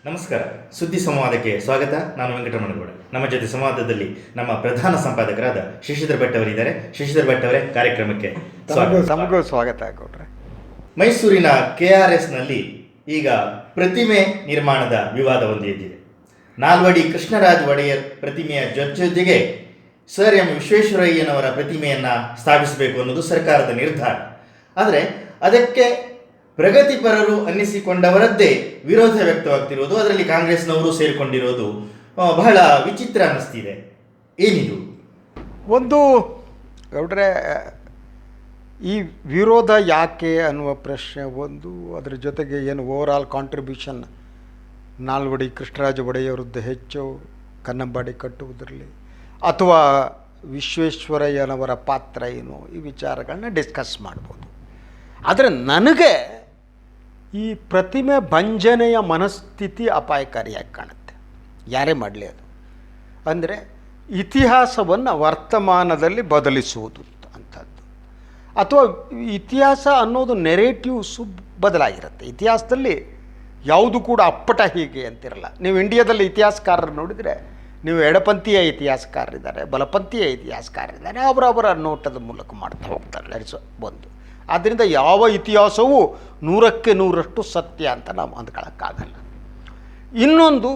ನಮಸ್ಕಾರ. ಸುದ್ದಿ ಸಂವಾದಕ್ಕೆ ಸ್ವಾಗತ. ನಾನು ವೆಂಕಟರಮಣಗೌಡ. ನಮ್ಮ ಜೊತೆ ಸಂವಾದದಲ್ಲಿ ನಮ್ಮ ಪ್ರಧಾನ ಸಂಪಾದಕರಾದ ಶಶಿಧರ್ ಭಟ್ ಅವರಿದ್ದಾರೆ. ಶಶಿಧರ್ ಭಟ್ ಅವರೇ, ಕಾರ್ಯಕ್ರಮಕ್ಕೆ ತಮಗೂ ಸ್ವಾಗತ ಗೌಡ್ರೆ. ಮೈಸೂರಿನ KRSನಲ್ಲಿ ಈಗ ಪ್ರತಿಮೆ ನಿರ್ಮಾಣದ ವಿವಾದ ಒಂದು ಎದ್ದಿದೆ. ನಾಲ್ವಡಿ ಕೃಷ್ಣರಾಜ ಒಡೆಯರ್ ಪ್ರತಿಮೆಯ ಜೊತೆಗೆ ಸರ್ ಎಂ ವಿಶ್ವೇಶ್ವರಯ್ಯನವರ ಪ್ರತಿಮೆಯನ್ನು ಸ್ಥಾಪಿಸಬೇಕು ಅನ್ನೋದು ಸರ್ಕಾರದ ನಿರ್ಧಾರ. ಆದರೆ ಅದಕ್ಕೆ ಪ್ರಗತಿಪರರು ಅನ್ನಿಸಿಕೊಂಡವರದ್ದೇ ವಿರೋಧ ವ್ಯಕ್ತವಾಗ್ತಿರೋದು, ಅದರಲ್ಲಿ ಕಾಂಗ್ರೆಸ್ನವರು ಸೇರಿಕೊಂಡಿರೋದು ಬಹಳ ವಿಚಿತ್ರ ಅನ್ನಿಸ್ತಿದೆ. ಏನಿದು? ಒಂದು ಗೌಡ್ರೆ, ಈ ವಿರೋಧ ಯಾಕೆ ಅನ್ನುವ ಪ್ರಶ್ನೆ ಒಂದು, ಅದರ ಜೊತೆಗೆ ಏನು ಓವರಾಲ್ ಕಾಂಟ್ರಿಬ್ಯೂಷನ್ ನಾಲ್ವಡಿ ಕೃಷ್ಣರಾಜ ಒಡೆಯವರದ್ದು ಹೆಚ್ಚು ಕನ್ನಂಬಾಡಿ ಕಟ್ಟುವುದರಲ್ಲಿ ಅಥವಾ ವಿಶ್ವೇಶ್ವರಯ್ಯನವರ ಪಾತ್ರ ಏನು, ಈ ವಿಚಾರಗಳನ್ನ ಡಿಸ್ಕಸ್ ಮಾಡ್ಬೋದು. ಆದರೆ ನನಗೆ ಈ ಪ್ರತಿಮೆ ಭಂಜನೆಯ ಮನಸ್ಥಿತಿ ಅಪಾಯಕಾರಿಯಾಗಿ ಕಾಣುತ್ತೆ, ಯಾರೇ ಮಾಡಲಿ ಅದು. ಅಂದರೆ ಇತಿಹಾಸವನ್ನು ವರ್ತಮಾನದಲ್ಲಿ ಬದಲಿಸುವುದು ಅಂಥದ್ದು, ಅಥವಾ ಇತಿಹಾಸ ಅನ್ನೋದು ನೆರೇಟಿವ್ಸು ಬದಲಾಗಿರುತ್ತೆ. ಇತಿಹಾಸದಲ್ಲಿ ಯಾವುದು ಕೂಡ ಅಪ್ಪಟ ಹೀಗೆ ಅಂತಿರಲ್ಲ. ನೀವು ಇಂಡಿಯಾದಲ್ಲಿ ಇತಿಹಾಸಕಾರರು ನೋಡಿದರೆ, ನೀವು ಎಡಪಂಥೀಯ ಇತಿಹಾಸಕಾರರಿದ್ದಾರೆ, ಬಲಪಂಥೀಯ ಇತಿಹಾಸಕಾರರಿದ್ದಾರೆ, ಅವರವರ ನೋಟದ ಮೂಲಕ ಮಾಡ್ತಾ ಹೋಗ್ತಾರೆ. ಒಂದು ಆದ್ದರಿಂದ ಯಾವ ಇತಿಹಾಸವೂ 100ಕ್ಕೆ 100ರಷ್ಟು ಸತ್ಯ ಅಂತ ನಾವು ಅಂದ್ಕೊಳ್ಳೋಕ್ಕಾಗಲ್ಲ. ಇನ್ನೊಂದು,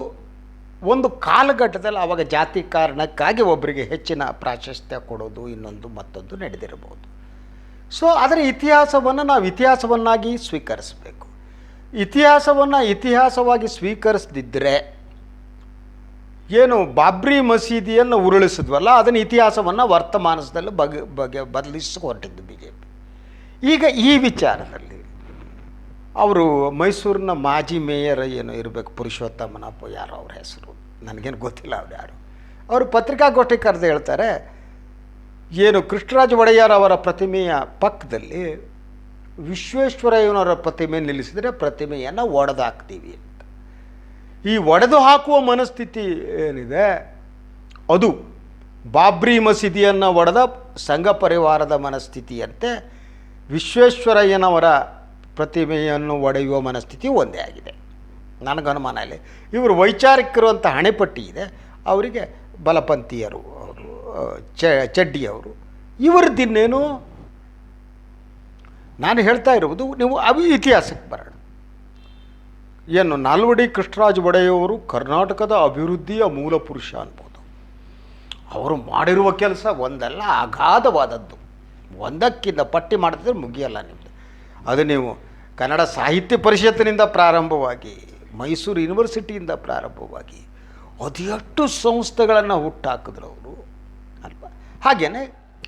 ಒಂದು ಕಾಲಘಟ್ಟದಲ್ಲಿ ಆವಾಗ ಜಾತಿ ಕಾರಣಕ್ಕಾಗಿ ಒಬ್ಬರಿಗೆ ಹೆಚ್ಚಿನ ಪ್ರಾಶಸ್ತ್ಯ ಕೊಡೋದು, ಇನ್ನೊಂದು ಮತ್ತೊಂದು ನಡೆದಿರಬಹುದು. ಸೊ ಅದರ ಇತಿಹಾಸವನ್ನು ನಾವು ಇತಿಹಾಸವನ್ನಾಗಿ ಸ್ವೀಕರಿಸಬೇಕು. ಇತಿಹಾಸವನ್ನು ಇತಿಹಾಸವಾಗಿ ಸ್ವೀಕರಿಸದಿದ್ದರೆ, ಏನು ಬಾಬ್ರಿ ಮಸೀದಿಯನ್ನು ಉರುಳಿಸಿದ್ವಲ್ಲ, ಅದನ್ನು ಇತಿಹಾಸವನ್ನು ವರ್ತಮಾನದಲ್ಲಿ ಬದಲಿಸಿ ಹೊರಟಿದ್ದು BJP. ಈಗ ಈ ವಿಚಾರದಲ್ಲಿ ಅವರು ಮೈಸೂರಿನ ಮಾಜಿ ಮೇಯರ್ ಏನು ಇರಬೇಕು, ಪುರುಷೋತ್ತಮನಪ್ಪ ಯಾರೋ ಅವ್ರ ಹೆಸರು, ನನಗೇನು ಗೊತ್ತಿಲ್ಲ ಅವ್ರು ಯಾರು. ಅವರು ಪತ್ರಿಕಾಗೋಷ್ಠಿ ಕರೆದು ಹೇಳ್ತಾರೆ, ಏನು ಕೃಷ್ಣರಾಜ ಒಡೆಯರ್ ಅವರ ಪ್ರತಿಮೆಯ ಪಕ್ಕದಲ್ಲಿ ವಿಶ್ವೇಶ್ವರಯ್ಯನವರ ಪ್ರತಿಮೆ ನಿಲ್ಲಿಸಿದರೆ ಪ್ರತಿಮೆಯನ್ನು ಒಡೆದಾಕ್ತೀವಿ ಅಂತ. ಈ ಒಡೆದು ಹಾಕುವ ಮನಸ್ಥಿತಿ ಏನಿದೆ, ಅದು ಬಾಬ್ರಿ ಮಸೀದಿಯನ್ನು ಒಡೆದ ಸಂಘ ಪರಿವಾರದ ಮನಸ್ಥಿತಿಯಂತೆ ವಿಶ್ವೇಶ್ವರಯ್ಯನವರ ಪ್ರತಿಮೆಯನ್ನು ಒಡೆಯುವ ಮನಸ್ಥಿತಿ ಒಂದೇ ಆಗಿದೆ. ನನಗನುಮಾನ ಇಲ್ಲ. ಇವರು ವೈಚಾರಿಕರು ಅಂತ ಹಣೆಪಟ್ಟಿ ಇದೆ, ಅವರಿಗೆ ಬಲಪಂಥೀಯರು ಅವರು, ಚಡ್ಡಿಯವರು, ಇವರದ್ದಿನ್ನೇನು. ನಾನು ಹೇಳ್ತಾ ಇರುವುದು, ನೀವು ಇತಿಹಾಸಕ್ಕೆ ಬರೋಣ. ಏನು ನಾಲ್ವಡಿ ಕೃಷ್ಣರಾಜ ಒಡೆಯವರು ಕರ್ನಾಟಕದ ಅಭಿವೃದ್ಧಿಯ ಮೂಲ ಪುರುಷ ಅನ್ಬೋದು. ಅವರು ಮಾಡಿರುವ ಕೆಲಸ ಒಂದಲ್ಲ, ಅಗಾಧವಾದದ್ದು. ಒಂದಕ್ಕಿಂತ ಪಟ್ಟಿ ಮಾಡ್ತಿದ್ರೆ ಮುಗಿಯಲ್ಲ ನಿಮ್ಮದು. ಅದು ನೀವು ಕನ್ನಡ ಸಾಹಿತ್ಯ ಪರಿಷತ್ತಿನಿಂದ ಪ್ರಾರಂಭವಾಗಿ, ಮೈಸೂರು ಯೂನಿವರ್ಸಿಟಿಯಿಂದ ಪ್ರಾರಂಭವಾಗಿ ಅದೆಷ್ಟು ಸಂಸ್ಥೆಗಳನ್ನು ಹುಟ್ಟಾಕಿದ್ರು ಅವರು ಅಲ್ವಾ. ಹಾಗೆಯೇ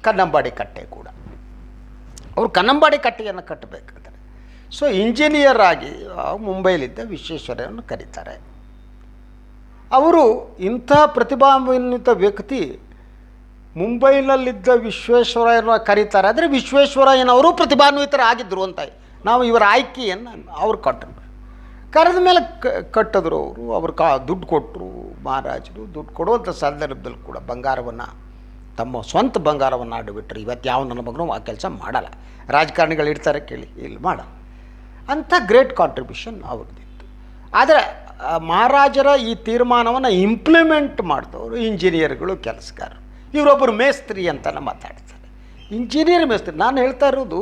ಕನ್ನಂಬಾಡಿ ಕಟ್ಟೆ ಕೂಡ, ಅವರು ಕನ್ನಂಬಾಡಿ ಕಟ್ಟೆಯನ್ನು ಕಟ್ಟಬೇಕಾದ್ರೆ ಸೊ ಇಂಜಿನಿಯರ್ ಆಗಿ ಮುಂಬೈಲಿದ್ದ ವಿಶ್ವೇಶ್ವರಯ್ಯನನ್ನು ಕರೀತಾರೆ. ಅವರು ಇಂಥ ಪ್ರತಿಭಾನ್ವಿತ ವ್ಯಕ್ತಿ ಮುಂಬೈನಲ್ಲಿದ್ದ ವಿಶ್ವೇಶ್ವರಯ್ಯನ ಕರೀತಾರೆ ಅಂದರೆ ವಿಶ್ವೇಶ್ವರಯ್ಯನವರು ಪ್ರತಿಭಾನ್ವಿತರಾಗಿದ್ದರು ಅಂತ. ನಾವು ಇವರ ಆಯ್ಕೆಯನ್ನು ಅವ್ರು ಕರೆದ ಮೇಲೆ ಕಟ್ಟಿದ್ರು ಅವರು ದುಡ್ಡು ಕೊಟ್ಟರು. ಮಹಾರಾಜರು ದುಡ್ಡು ಕೊಡುವಂಥ ಸಂದರ್ಭದಲ್ಲಿ ಕೂಡ ಬಂಗಾರವನ್ನು, ತಮ್ಮ ಸ್ವಂತ ಬಂಗಾರವನ್ನು ಆಡಿಬಿಟ್ರು. ಇವತ್ತು ಯಾವ ನನ್ನ ಮಗನೂ ಆ ಕೆಲಸ ಮಾಡಲ್ಲ. ರಾಜಕಾರಣಿಗಳು ಇಡ್ತಾರೆ ಕೇಳಿ, ಇಲ್ಲಿ ಮಾಡಲ್ಲ. ಅಂಥ ಗ್ರೇಟ್ ಕಾಂಟ್ರಿಬ್ಯೂಷನ್ ಅವ್ರದ್ದಿತ್ತು. ಆದರೆ ಮಹಾರಾಜರ ಈ ತೀರ್ಮಾನವನ್ನು ಇಂಪ್ಲಿಮೆಂಟ್ ಮಾಡಿದವರು ಇಂಜಿನಿಯರ್ಗಳು, ಕೆಲಸಗಾರರು. ಇವರೊಬ್ಬರು ಮೇಸ್ತ್ರಿ ಅಂತ ಮಾತಾಡ್ತಾರೆ, ಇಂಜಿನಿಯರ್ ಮೇಸ್ತ್ರಿ. ನಾನು ಹೇಳ್ತಾ ಇರೋದು,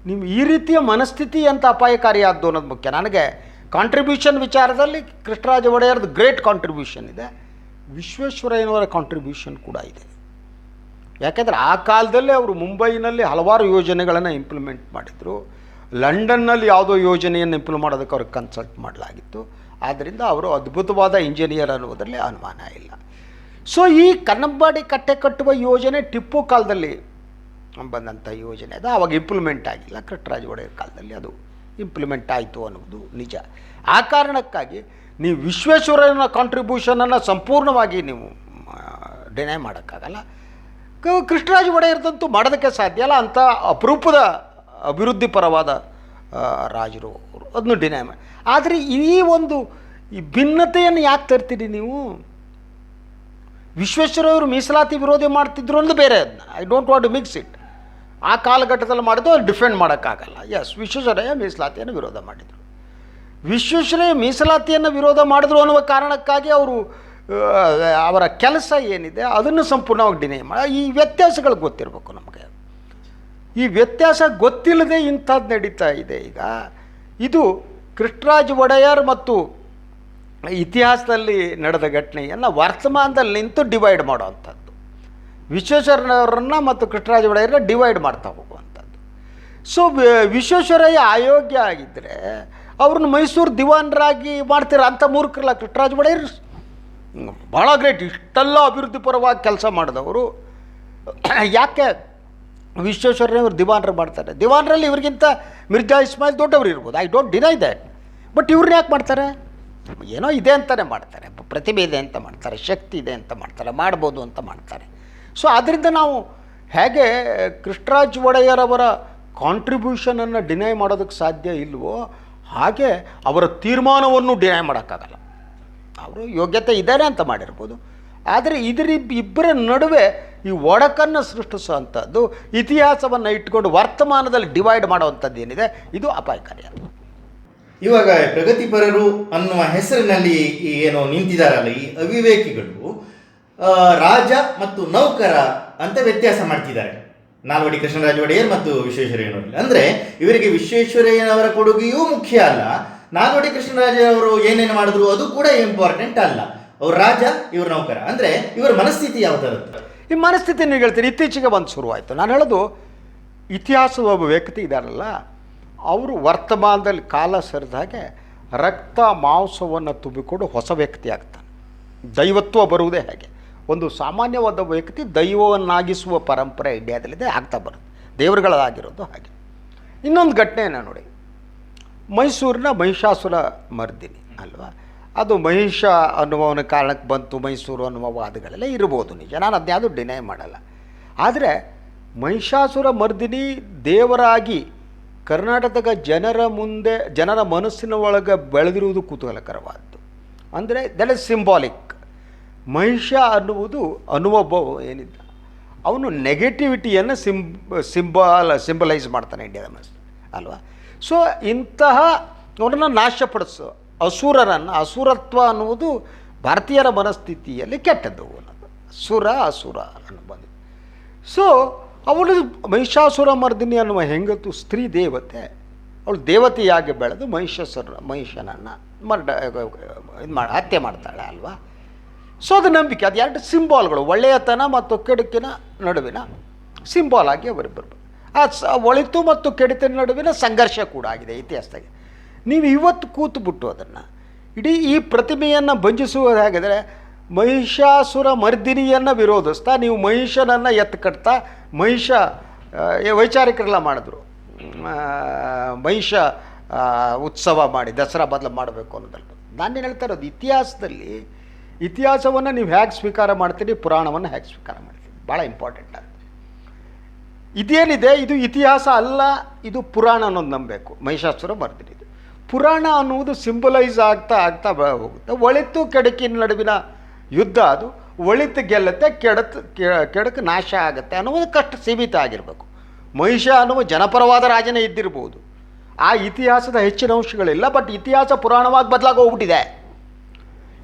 ನೀವು ಈ ರೀತಿಯ ಮನಸ್ಥಿತಿ ಅಂತ ಅಪಾಯಕಾರಿಯಾದ್ದು ಅನ್ನೋದು ಮುಖ್ಯ. ನನಗೆ ಕಾಂಟ್ರಿಬ್ಯೂಷನ್ ವಿಚಾರದಲ್ಲಿ ಕೃಷ್ಣರಾಜ ಒಡೆಯರ್ದು ಗ್ರೇಟ್ ಕಾಂಟ್ರಿಬ್ಯೂಷನ್ ಇದೆ, ವಿಶ್ವೇಶ್ವರಯ್ಯನವರ ಕಾಂಟ್ರಿಬ್ಯೂಷನ್ ಕೂಡ ಇದೆ. ಯಾಕೆಂದರೆ ಆ ಕಾಲದಲ್ಲೇ ಅವರು ಮುಂಬೈನಲ್ಲಿ ಹಲವಾರು ಯೋಜನೆಗಳನ್ನು ಇಂಪ್ಲಿಮೆಂಟ್ ಮಾಡಿದರು. ಲಂಡನ್ನಲ್ಲಿ ಯಾವುದೋ ಯೋಜನೆಯನ್ನು ಇಂಪ್ಲಿಮೆಂಟ್ ಮಾಡೋದಕ್ಕೆ ಅವ್ರಿಗೆ ಕನ್ಸಲ್ಟ್ ಮಾಡಲಾಗಿತ್ತು. ಆದ್ದರಿಂದ ಅವರು ಅದ್ಭುತವಾದ ಇಂಜಿನಿಯರ್ ಅನ್ನೋದರಲ್ಲಿ ಅನುಮಾನ ಇಲ್ಲ. ಸೊ ಈ ಕನ್ನಂಬಾಡಿ ಕಟ್ಟೆ ಕಟ್ಟುವ ಯೋಜನೆ ಟಿಪ್ಪು ಕಾಲದಲ್ಲಿ ಬಂದಂಥ ಯೋಜನೆ ಅದು. ಆವಾಗ ಇಂಪ್ಲಿಮೆಂಟ್ ಆಗಿಲ್ಲ. ಕೃಷ್ಣರಾಜ ಒಡೆಯರ್ ಕಾಲದಲ್ಲಿ ಅದು ಇಂಪ್ಲಿಮೆಂಟ್ ಆಯಿತು ಅನ್ನೋದು ನಿಜ. ಆ ಕಾರಣಕ್ಕಾಗಿ ನೀವು ವಿಶ್ವೇಶ್ವರಯ್ಯನ ಕಾಂಟ್ರಿಬ್ಯೂಷನನ್ನು ಸಂಪೂರ್ಣವಾಗಿ ನೀವು ಡಿನೈ ಮಾಡೋಕ್ಕಾಗಲ್ಲ. ಕೃಷ್ಣರಾಜ ಒಡೆಯರ್ದಂತೂ ಮಾಡೋದಕ್ಕೆ ಸಾಧ್ಯ ಇಲ್ಲ. ಅಂಥ ಅಪರೂಪದ ಅಭಿವೃದ್ಧಿ ಪರವಾದ ರಾಜರು ಅವರು, ಅದನ್ನು ಡಿನೈ ಮಾಡಿ. ಆದರೆ ಈ ಒಂದು ಈ ಭಿನ್ನತೆಯನ್ನು ಯಾಕೆ ತರ್ತೀರಿ ನೀವು? ವಿಶ್ವೇಶ್ವರಯ್ಯವರು ಮೀಸಲಾತಿ ವಿರೋಧಿ ಮಾಡ್ತಿದ್ರು ಅನ್ನೋದು ಬೇರೆ. ಅದನ್ನ I don't want to mix it. ಆ ಕಾಲಘಟ್ಟದಲ್ಲಿ ಮಾಡಿದ್ದು ಅದು ಡಿಫೆಂಡ್ ಮಾಡೋಕ್ಕಾಗಲ್ಲ. ಎಸ್, ವಿಶ್ವೇಶ್ವರಯ್ಯ ಮೀಸಲಾತಿಯನ್ನು ವಿರೋಧ ಮಾಡಿದರು. ವಿಶ್ವೇಶ್ವರಯ್ಯ ಮೀಸಲಾತಿಯನ್ನು ವಿರೋಧ ಮಾಡಿದ್ರು ಅನ್ನುವ ಕಾರಣಕ್ಕಾಗಿ ಅವರು ಅವರ ಕೆಲಸ ಏನಿದೆ ಅದನ್ನು ಸಂಪೂರ್ಣವಾಗಿ ಡಿನೈ ಮಾಡಿ, ಈ ವ್ಯತ್ಯಾಸಗಳು ಗೊತ್ತಿರಬೇಕು ನಮಗೆ. ಈ ವ್ಯತ್ಯಾಸ ಗೊತ್ತಿಲ್ಲದೆ ಇಂಥದ್ದು ನಡೀತಾ ಇದೆ. ಈಗ ಇದು ಕೃಷ್ಣರಾಜ ಒಡೆಯರ್ ಮತ್ತು ಇತಿಹಾಸದಲ್ಲಿ ನಡೆದ ಘಟನೆಯನ್ನು ವರ್ತಮಾನದಲ್ಲಿ ನಿಂತು ಡಿವೈಡ್ ಮಾಡೋವಂಥದ್ದು, ವಿಶ್ವೇಶ್ವರಯ್ಯನವರನ್ನು ಮತ್ತು ಕೃಷ್ಣರಾಜ ಒಡೆಯರನ್ನ ಡಿವೈಡ್ ಮಾಡ್ತಾ ಹೋಗುವಂಥದ್ದು. ಸೊ ವಿಶ್ವೇಶ್ವರಯ್ಯ ಅಯೋಗ್ಯ ಆಗಿದ್ದರೆ ಅವ್ರನ್ನ ಮೈಸೂರು ದಿವಾನರಾಗಿ ಮಾಡ್ತೀರ ಅಂತ ಮೂರ್ಖರಲ್ಲ ಕೃಷ್ಣರಾಜ ಒಡೆಯರ್. ಭಾಳ ಗ್ರೇಟ್, ಇಷ್ಟೆಲ್ಲ ಅಭಿವೃದ್ಧಿ ಪರವಾಗಿ ಕೆಲಸ ಮಾಡಿದವರು ಯಾಕೆ ವಿಶ್ವೇಶ್ವರಯ್ಯನವರು ದಿವಾನರು ಮಾಡ್ತಾರೆ? ದಿವಾನರಲ್ಲಿ ಇವ್ರಿಗಿಂತ ಮಿರ್ಜಾ ಇಸ್ಮಾಯಿಲ್ ದೊಡ್ಡವರು ಇರ್ಬೋದು, I don't deny that. But ಇವ್ರನ್ನ ಯಾಕೆ ಮಾಡ್ತಾರೆ? ಏನೋ ಇದೆ ಅಂತಲೇ ಮಾಡ್ತಾರೆ, ಪ್ರತಿಭೆ ಇದೆ ಅಂತ ಮಾಡ್ತಾರೆ, ಶಕ್ತಿ ಇದೆ ಅಂತ ಮಾಡ್ತಾರೆ, ಮಾಡ್ಬೋದು ಅಂತ ಮಾಡ್ತಾರೆ. ಸೊ ಆದ್ದರಿಂದ ನಾವು ಹೇಗೆ ಕೃಷ್ಣರಾಜ ಒಡೆಯರವರ ಕಾಂಟ್ರಿಬ್ಯೂಷನನ್ನು ಡಿನೈ ಮಾಡೋದಕ್ಕೆ ಸಾಧ್ಯ ಇಲ್ವೋ ಹಾಗೆ ಅವರ ತೀರ್ಮಾನವನ್ನು ಡಿನೈ ಮಾಡೋಕ್ಕಾಗಲ್ಲ. ಅವರು ಯೋಗ್ಯತೆ ಇದ್ದಾರೆ ಅಂತ ಮಾಡಿರ್ಬೋದು, ಆದರೆ ಇಬ್ಬರ ನಡುವೆ ಈ ಒಡಕನ್ನು ಸೃಷ್ಟಿಸುವಂಥದ್ದು, ಇತಿಹಾಸವನ್ನು ಇಟ್ಕೊಂಡು ವರ್ತಮಾನದಲ್ಲಿ ಡಿವೈಡ್ ಮಾಡುವಂಥದ್ದು ಏನಿದೆ ಇದು ಅಪಾಯಕಾರಿ. ಇವಾಗ ಪ್ರಗತಿಪರರು ಅನ್ನುವ ಹೆಸರಿನಲ್ಲಿ ಈ ಏನು ನಿಂತಿದ್ದಾರಲ್ಲ ಈ ಅವಿವೇಕಿಗಳು ರಾಜ ಮತ್ತು ನೌಕರ ಅಂತ ವ್ಯತ್ಯಾಸ ಮಾಡ್ತಿದ್ದಾರೆ ನಾಲ್ವಡಿ ಕೃಷ್ಣರಾಜ ಒಡೆಯರ್ ಮತ್ತು ವಿಶ್ವೇಶ್ವರಯ್ಯನವರಲ್ಲಿ. ಅಂದರೆ ಇವರಿಗೆ ವಿಶ್ವೇಶ್ವರಯ್ಯನವರ ಕೊಡುಗೆಯೂ ಮುಖ್ಯ ಅಲ್ಲ, ನಾಲ್ವಡಿ ಕೃಷ್ಣರಾಜ ಅವರು ಏನೇನು ಮಾಡಿದ್ರು ಅದು ಕೂಡ ಇಂಪಾರ್ಟೆಂಟ್ ಅಲ್ಲ. ಅವ್ರು ರಾಜ, ಇವ್ರ ನೌಕರ. ಅಂದರೆ ಇವರ ಮನಸ್ಥಿತಿ ಯಾವ ಥರದ್ದು? ಈ ಮನಸ್ಥಿತಿ ನೀವು ಹೇಳ್ತೀರಿ ಇತ್ತೀಚೆಗೆ ಬಂದು ಶುರುವಾಯಿತು. ನಾನು ಹೇಳೋದು ಇತಿಹಾಸದ ಒಬ್ಬ ವ್ಯಕ್ತಿ ಇದ್ದಾರಲ್ಲ, ಅವರು ವರ್ತಮಾನದಲ್ಲಿ ಕಾಲ ಸರಿದ ಹಾಗೆ ರಕ್ತ ಮಾಂಸವನ್ನು ತುಂಬಿಕೊಂಡು ಹೊಸ ವ್ಯಕ್ತಿ ಆಗ್ತಾನೆ. ದೈವತ್ವ ಬರುವುದೇ ಹಾಗೆ. ಒಂದು ಸಾಮಾನ್ಯವಾದ ವ್ಯಕ್ತಿ ದೈವವನ್ನಾಗಿಸುವ ಪರಂಪರೆ ಇಂಡಿಯಾದಲ್ಲಿದೆ, ಆಗ್ತಾ ಬರುತ್ತೆ, ದೇವರುಗಳಾಗಿರೋದು ಹಾಗೆ. ಇನ್ನೊಂದು ಘಟನೆಯನ್ನು ನೋಡಿ, ಮೈಸೂರಿನ ಮಹಿಷಾಸುರ ಮರ್ದಿನಿ ಅಲ್ವಾ, ಅದು ಮಹಿಷ ಅನ್ನುವವನ ಕಾರಣಕ್ಕೆ ಬಂತು ಮೈಸೂರು ಅನ್ನುವ ವಾದಗಳೆಲ್ಲ ಇರ್ಬೋದು, ನಿಜ, ನಾನು ಅದನ್ಯಾವುದು ಡಿನೈ ಮಾಡಲ್ಲ. ಆದರೆ ಮಹಿಷಾಸುರ ಮರ್ದಿನಿ ದೇವರಾಗಿ ಕರ್ನಾಟಕದ ಜನರ ಮನಸ್ಸಿನ ಒಳಗೆ ಬೆಳೆದಿರುವುದು ಕುತೂಹಲಕರವಾದ್ದು. ಅಂದರೆ ದಟ್ ಇಸ್ ಸಿಂಬಾಲಿಕ್. ಮಹಿಷ ಅನ್ನುವುದು ಅನುಭವ ಏನಿದ್ದ ಅವನು ನೆಗೆಟಿವಿಟಿಯನ್ನು ಸಿಂಬಲೈಸ್ ಮಾಡ್ತಾನೆ ಇಂಡಿಯಾದ ಮನಸ್ಸು ಅಲ್ವಾ. ಸೊ ಇಂತಹ ಅವರನ್ನು ನಾಶಪಡಿಸೋ ಅಸುರತ್ವ ಅನ್ನುವುದು ಭಾರತೀಯರ ಮನಸ್ಥಿತಿಯಲ್ಲಿ ಕೆಟ್ಟದ್ದು ಅನ್ನೋದು, ಅಸುರ ಅನ್ನೋ ಬಂದಿದೆ. ಸೊ ಅವಳು ಮಹಿಷಾಸುರ ಮರ್ದಿನಿ ಅನ್ನುವ ಹೆಂಗತ್ತು ಸ್ತ್ರೀ ದೇವತೆ, ಅವಳು ದೇವತೆಯಾಗಿ ಬೆಳೆದು ಮಹಿಷನನ್ನು ಹತ್ಯೆ ಮಾಡ್ತಾಳೆ ಅಲ್ವಾ. ಸೊ ಅದು ನಂಬಿಕೆ, ಅದು ಎರಡು ಸಿಂಬಾಲ್ಗಳು, ಒಳ್ಳೆಯತನ ಮತ್ತು ಕೆಡುಕಿನ ನಡುವಿನ ಸಿಂಬಾಲ್ ಆಗಿ ಅವರಿಬ್ಬರು. ಒಳಿತು ಮತ್ತು ಕೆಡುಕಿನ ನಡುವಿನ ಸಂಘರ್ಷ ಕೂಡ ಆಗಿದೆ ಇತಿಹಾಸದಾಗೆ. ನೀವು ಇವತ್ತು ಕೂತುಬಿಟ್ಟು ಅದನ್ನು ಇಡೀ ಈ ಪ್ರತಿಮೆಯನ್ನು ಭಂಜಿಸುವುದು ಹೇಗಿದ್ರೆ, ಮಹಿಷಾಸುರ ಮರ್ದಿನಿಯನ್ನು ವಿರೋಧಿಸ್ತಾ ನೀವು ಮಹಿಷನನ್ನು ಎತ್ತು ಮಹಿಷ ವೈಚಾರಿಕರೆಲ್ಲ ಮಾಡಿದ್ರು, ಮಹಿಷ ಉತ್ಸವ ಮಾಡಿ ದಸರಾ ಬದಲು ಮಾಡಬೇಕು ಅನ್ನೋದಲ್ಲ. ನಾನೇನು ಹೇಳ್ತಾ ಇರೋದು, ಇತಿಹಾಸವನ್ನು ನೀವು ಹೇಗೆ ಸ್ವೀಕಾರ ಮಾಡ್ತೀರಿ, ಪುರಾಣವನ್ನು ಹೇಗೆ ಸ್ವೀಕಾರ ಮಾಡ್ತೀರಿ, ಭಾಳ ಇಂಪಾರ್ಟೆಂಟ್ ಆಗುತ್ತೆ. ಇದೇನಿದೆ ಇದು ಇತಿಹಾಸ ಅಲ್ಲ, ಇದು ಪುರಾಣ ಅನ್ನೋದು ನಂಬಬೇಕು. ಮಹಿಷಾಸುರ ಮರ್ದಿನಿ ಇದು ಪುರಾಣ ಅನ್ನುವುದು ಸಿಂಬಲೈಸ್ ಆಗ್ತಾ ಹೋಗುತ್ತೆ. ಒಳಿತು ಕೆಡುಕಿನ ನಡುವಿನ ಯುದ್ಧ, ಅದು ಒಳಿತು ಗೆಲ್ಲುತ್ತೆ, ಕೆಡುಕು ನಾಶ ಆಗುತ್ತೆ ಅನ್ನೋದಕ್ಕಷ್ಟು ಸೀಮಿತ ಆಗಿರಬೇಕು. ಮಹಿಷ ಅನ್ನುವ ಜನಪರವಾದ ರಾಜನೇ ಇದ್ದಿರ್ಬೋದು, ಆ ಇತಿಹಾಸದ ಹೆಚ್ಚಿನ ಅಂಶಗಳಿಲ್ಲ. ಬಟ್ ಇತಿಹಾಸ ಪುರಾಣವಾಗಿ ಬದಲಾಗಿ ಹೋಗ್ಬಿಟ್ಟಿದೆ.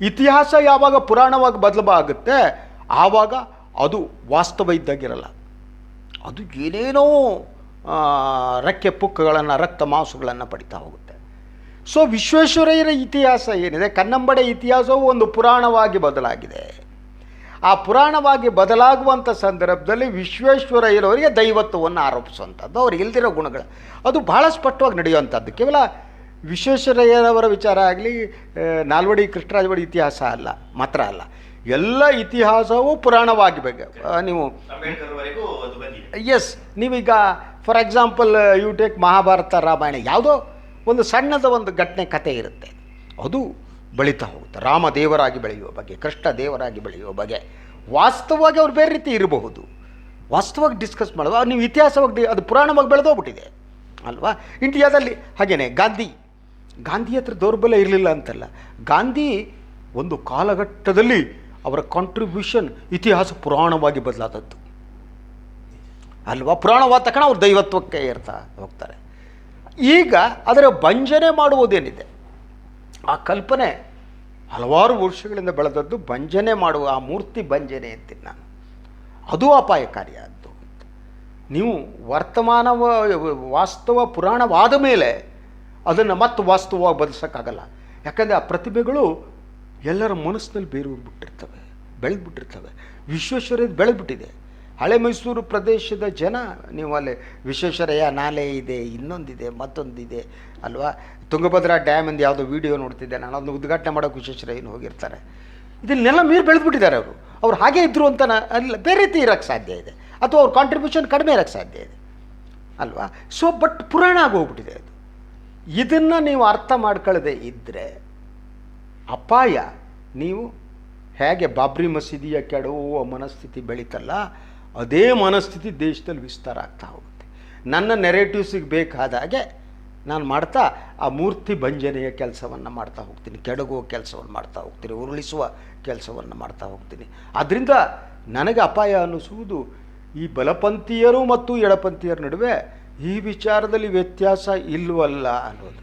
ಇತಿಹಾಸ ಯಾವಾಗ ಪುರಾಣವಾಗಿ ಬದಲಾಗುತ್ತೆ ಆವಾಗ ಅದು ವಾಸ್ತವ ಇದ್ದಾಗಿರಲ್ಲ, ಅದು ಏನೇನೋ ರೆಕ್ಕೆ ಪುಕ್ಕಗಳನ್ನು ರಕ್ತ ಮಾಂಸಗಳನ್ನು ಪಡಿತಾ ಹೋಗುತ್ತೆ. ಸೊ ವಿಶ್ವೇಶ್ವರಯ್ಯನ ಇತಿಹಾಸ ಏನಿದೆ, ಕನ್ನಂಬಡೆ ಇತಿಹಾಸವು ಒಂದು ಪುರಾಣವಾಗಿ ಬದಲಾಗಿದೆ. ಆ ಪುರಾಣವಾಗಿ ಬದಲಾಗುವಂಥ ಸಂದರ್ಭದಲ್ಲಿ ವಿಶ್ವೇಶ್ವರಯ್ಯನವರಿಗೆ ದೈವತ್ವವನ್ನು ಆರೋಪಿಸುವಂಥದ್ದು, ಅವ್ರಿಗೆ ಇಲ್ದಿರೋ ಗುಣಗಳು, ಅದು ಭಾಳ ಸ್ಪಷ್ಟವಾಗಿ ನಡೆಯುವಂಥದ್ದು. ಕೇವಲ ವಿಶ್ವೇಶ್ವರಯ್ಯನವರ ವಿಚಾರ ಆಗಲಿ, ನಾಲ್ವಡಿ ಕೃಷ್ಣರಾಜ ಒಡೆಯರ್ ಇತಿಹಾಸ ಮಾತ್ರ ಅಲ್ಲ, ಎಲ್ಲ ಇತಿಹಾಸವೂ ಪುರಾಣವಾಗಿ ನೀವು ಎಸ್ ನೀವೀಗ for example you take Mahabharata, Ramayana, ಯಾವುದೋ ಒಂದು ಸಣ್ಣದ ಒಂದು ಘಟನೆ ಕಥೆ ಇರುತ್ತೆ, ಅದು ಬೆಳೀತಾ ಹೋಗುತ್ತೆ. ರಾಮ ದೇವರಾಗಿ ಬೆಳೆಯುವ ಬಗ್ಗೆ, ಕೃಷ್ಣ ದೇವರಾಗಿ ಬೆಳೆಯುವ ಬಗ್ಗೆ ವಾಸ್ತವವಾಗಿ ಅವ್ರು ಬೇರೆ ರೀತಿ ಇರಬಹುದು, ವಾಸ್ತವವಾಗಿ ಡಿಸ್ಕಸ್ ಮಾಡೋದು. ನೀವು ಇತಿಹಾಸವಾಗಿ ಅದು ಪುರಾಣವಾಗಿ ಬೆಳೆದೋಗ್ಬಿಟ್ಟಿದೆ ಅಲ್ವಾ. ಇಂಡಿಯಾದಲ್ಲಿ ಹಾಗೇನೆ ಗಾಂಧಿ ಹತ್ರ ದೌರ್ಬಲ್ಯ ಇರಲಿಲ್ಲ ಅಂತಲ್ಲ, ಗಾಂಧಿ ಒಂದು ಕಾಲಘಟ್ಟದಲ್ಲಿ ಅವರ ಕಾಂಟ್ರಿಬ್ಯೂಷನ್ ಇತಿಹಾಸ ಪುರಾಣವಾಗಿ ಬದಲಾದದ್ದು ಅಲ್ವಾ. ಪುರಾಣವಾದ ತಕ್ಷಣ ಅವ್ರು ದೈವತ್ವಕ್ಕೆ ಹೋಗ್ತಾರೆ. ಈಗ ಅದರ ಭಂಜನೆ ಮಾಡುವುದೇನಿದೆ, ಆ ಕಲ್ಪನೆ ಹಲವಾರು ವರ್ಷಗಳಿಂದ ಬೆಳೆದದ್ದು. ಭಂಜನೆ ಮಾಡುವ ಆ ಮೂರ್ತಿ ಭಂಜನೆ ಅಂತೀನಿ ನಾನು. ಅದು ಅಪಾಯಕಾರಿಯಾದ್ದು. ನೀವು ವರ್ತಮಾನ ವಾಸ್ತವ ಪುರಾಣವಾದ ಮೇಲೆ ಅದನ್ನು ಮತ್ತೆ ವಾಸ್ತವವಾಗಿ ಬದಲಿಸೋಕ್ಕಾಗಲ್ಲ. ಯಾಕಂದರೆ ಆ ಪ್ರತಿಭೆಗಳು ಎಲ್ಲರ ಮನಸ್ಸಿನಲ್ಲಿ ಬೇರೂರ್ಬಿಟ್ಟಿರ್ತವೆ, ಬೆಳೆದ್ಬಿಟ್ಟಿರ್ತವೆ. ವಿಶ್ವೇಶ್ವರಯ್ಯ ಬೆಳೆದ್ಬಿಟ್ಟಿದೆ. ಹಳೆ ಮೈಸೂರು ಪ್ರದೇಶದ ಜನ, ನೀವು ಅಲ್ಲಿ ವಿಶ್ವೇಶ್ವರಯ್ಯ ನಾಲೆ ಇದೆ, ಇನ್ನೊಂದಿದೆ, ಮತ್ತೊಂದಿದೆ ಅಲ್ವಾ. ತುಂಗಭದ್ರಾ ಡ್ಯಾಮಿಂದ ಯಾವುದೋ ವೀಡಿಯೋ ನೋಡ್ತಿದ್ದೆ ನಾನು, ಅದನ್ನು ಉದ್ಘಾಟನೆ ಮಾಡೋಕ್ಕೆ ವಿಶ್ವೇಶ್ವರಯ್ಯನ ಹೋಗಿರ್ತಾರೆ. ಇದನ್ನೆಲ್ಲ ಮೀರಿ ಬೆಳೆದ್ಬಿಟ್ಟಿದ್ದಾರೆ ಅವರು. ಅವ್ರು ಹಾಗೆ ಇದ್ದರು ಅಂತ ಅಲ್ಲ, ಬೇರೆ ರೀತಿ ಇರೋಕ್ಕೆ ಸಾಧ್ಯ ಇದೆ, ಅಥವಾ ಅವ್ರ ಕಾಂಟ್ರಿಬ್ಯೂಷನ್ ಕಡಿಮೆ ಇರೋಕ್ಕೆ ಸಾಧ್ಯ ಇದೆ ಅಲ್ವಾ. ಸೊ ಬಟ್ ಪುರಾಣ ಆಗೋಗ್ಬಿಟ್ಟಿದೆ ಅದು. ಇದನ್ನು ನೀವು ಅರ್ಥ ಮಾಡ್ಕೊಳ್ಳದೆ ಇದ್ದರೆ ಅಪಾಯ. ನೀವು ಹೇಗೆ ಬಾಬ್ರಿ ಮಸೀದಿಯ ಕೆಡವುವ ಮನಸ್ಥಿತಿ ಬೆಳೀತಲ್ಲ, ಅದೇ ಮನಸ್ಥಿತಿ ದೇಶದಲ್ಲಿ ವಿಸ್ತಾರ ಆಗ್ತಾ ಹೋಗುತ್ತೆ. ನನ್ನ ನೆರೇಟಿವ್ಸಿಗೆ ಬೇಕಾದಾಗೆ ನಾನು ಮಾಡ್ತಾ ಆ ಮೂರ್ತಿ ಭಂಜನೆಯ ಕೆಲಸವನ್ನು ಮಾಡ್ತಾ ಹೋಗ್ತೀನಿ, ಕೆಡಗುವ ಕೆಲಸವನ್ನು ಮಾಡ್ತಾ ಹೋಗ್ತೀನಿ, ಉರುಳಿಸುವ ಕೆಲಸವನ್ನು ಮಾಡ್ತಾ ಹೋಗ್ತೀನಿ. ಆದ್ದರಿಂದ ನನಗೆ ಅಪಾಯ ಅನ್ನಿಸುವುದು ಈ ಬಲಪಂಥೀಯರು ಮತ್ತು ಎಡಪಂಥೀಯರ ನಡುವೆ ಈ ವಿಚಾರದಲ್ಲಿ ವ್ಯತ್ಯಾಸ ಇಲ್ಲವಲ್ಲ ಅನ್ನೋದು